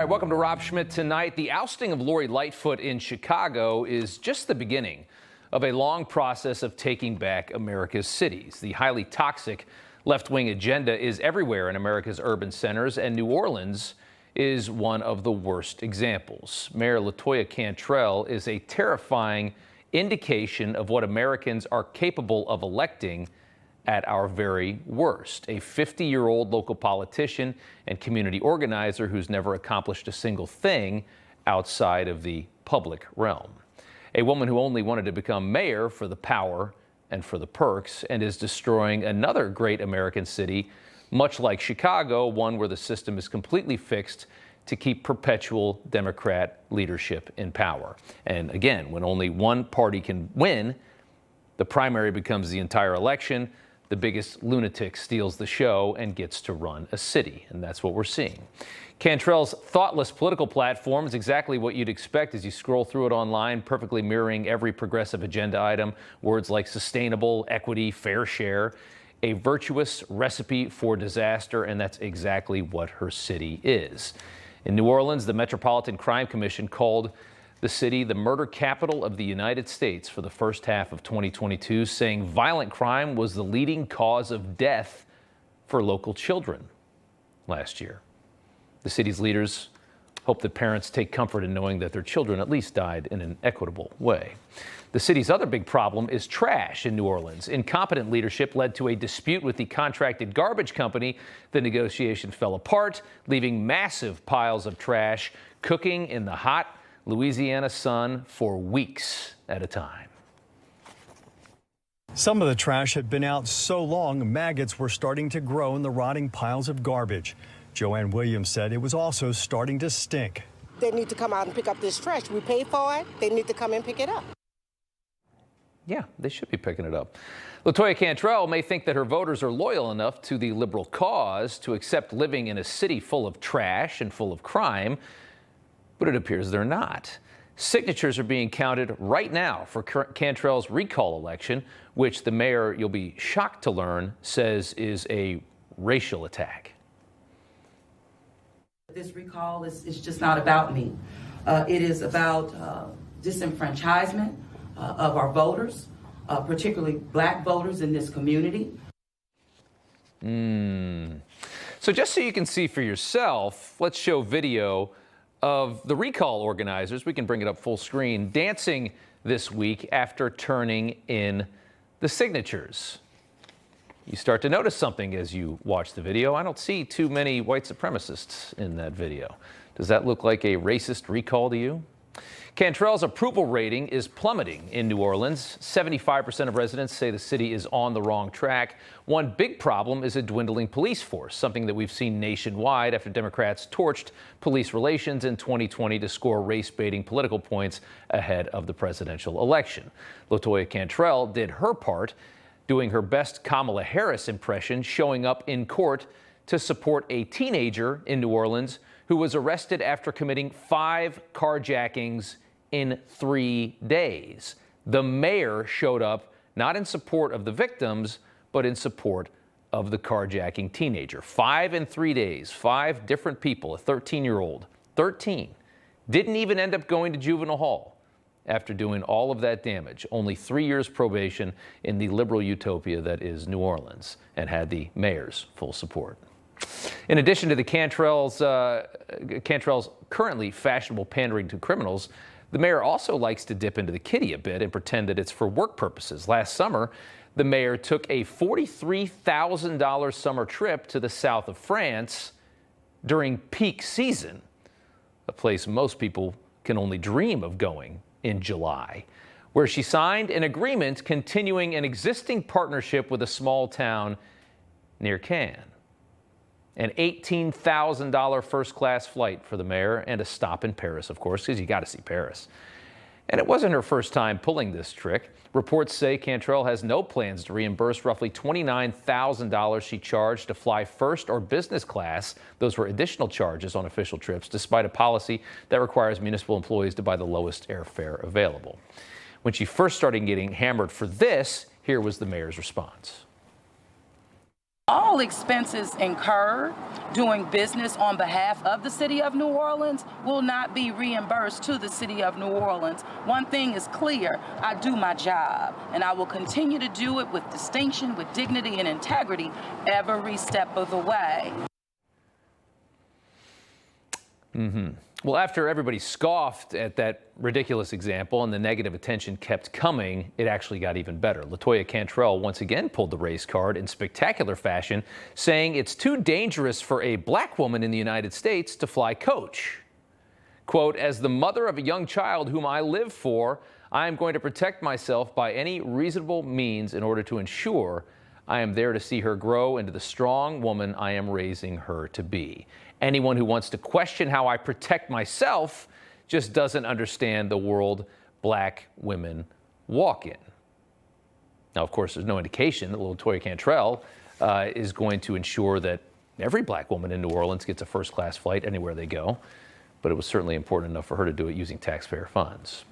All right, welcome to Rob Schmitt tonight. The ousting of Lori Lightfoot in Chicago is just the beginning of a long process of taking back America's cities. The highly toxic left-wing agenda is everywhere in America's urban centers, and New Orleans is one of the worst examples. Mayor LaToya Cantrell is a terrifying indication of what Americans are capable of electing at our very worst. A 50-year-old local politician and community organizer who's never accomplished a single thing outside of the public realm. A woman who only wanted to become mayor for the power and for the perks, and is destroying another great American city, much like Chicago, one where the system is completely fixed to keep perpetual Democrat leadership in power. And again, when only one party can win, the primary becomes the entire election. The biggest lunatic steals the show and gets to run a city, and that's what we're seeing. Cantrell's thoughtless political platform is exactly what you'd expect as you scroll through it online, perfectly mirroring every progressive agenda item. Words like sustainable, equity, fair share, a virtuous recipe for disaster, and that's exactly what her city is. In New Orleans, the Metropolitan Crime Commission called the city the murder capital of the United States for the first half of 2022, saying violent crime was the leading cause of death for local children last year. The city's leaders hope that parents take comfort in knowing that their children at least died in an equitable way. The city's other big problem is trash in New Orleans. Incompetent leadership led to a dispute with the contracted garbage company. The negotiation fell apart, leaving massive piles of trash cooking in the hot Louisiana sun for weeks at a time. Some of the trash had been out so long, maggots were starting to grow in the rotting piles of garbage. Joanne Williams said it was also starting to stink. They need to come out and pick up this trash. We pay for it. They need to come and pick it up. Yeah, they should be picking it up. LaToya Cantrell may think that her voters are loyal enough to the liberal cause to accept living in a city full of trash and full of crime, but it appears they're not. Signatures are being counted right now for Cantrell's recall election, which the mayor, you'll be shocked to learn, says is a racial attack. This recall is just not about me. It is about disenfranchisement of our voters, particularly black voters in this community. So just so you can see for yourself, let's show video of the recall organizers, we can bring it up full screen, dancing this week after turning in the signatures. You start to notice something as you watch the video. I don't see too many white supremacists in that video. Does that look like a racist recall to you? Cantrell's approval rating is plummeting in New Orleans. 75% of residents say the city is on the wrong track. One big problem is a dwindling police force, something that we've seen nationwide after Democrats torched police relations in 2020 to score race-baiting political points ahead of the presidential election. LaToya Cantrell did her part, doing her best Kamala Harris impression, showing up in court to support a teenager in New Orleans who was arrested after committing 5 carjackings in 3 days. The mayor showed up not in support of the victims, but in support of the carjacking teenager. 5 in 3 days, 5 different people, a 13-year-old, 13, didn't even end up going to juvenile hall after doing all of that damage. Only 3 years probation in the liberal utopia that is New Orleans, and had the mayor's full support. In addition to the Cantrell's currently fashionable pandering to criminals, the mayor also likes to dip into the kitty a bit and pretend that it's for work purposes. Last summer, the mayor took a $43,000 summer trip to the south of France during peak season, a place most people can only dream of going in July, where she signed an agreement continuing an existing partnership with a small town near Cannes. An $18,000 first-class flight for the mayor, and a stop in Paris, of course, because you got to see Paris. And it wasn't her first time pulling this trick. Reports say Cantrell has no plans to reimburse roughly $29,000 she charged to fly first or business class. Those were additional charges on official trips, despite a policy that requires municipal employees to buy the lowest airfare available. When she first started getting hammered for this, here was the mayor's response. All expenses incurred doing business on behalf of the City of New Orleans will not be reimbursed to the City of New Orleans. One thing is clear, I do my job, and I will continue to do it with distinction, with dignity and integrity every step of the way. Well, after everybody scoffed at that ridiculous example and the negative attention kept coming, it actually got even better. LaToya Cantrell once again pulled the race card in spectacular fashion, saying it's too dangerous for a black woman in the United States to fly coach. Quote, as the mother of a young child whom I live for, I am going to protect myself by any reasonable means in order to ensure I am there to see her grow into the strong woman I am raising her to be. Anyone who wants to question how I protect myself just doesn't understand the world black women walk in. Now, of course, there's no indication that LaToya Cantrell is going to ensure that every black woman in New Orleans gets a first-class flight anywhere they go, but it was certainly important enough for her to do it using taxpayer funds.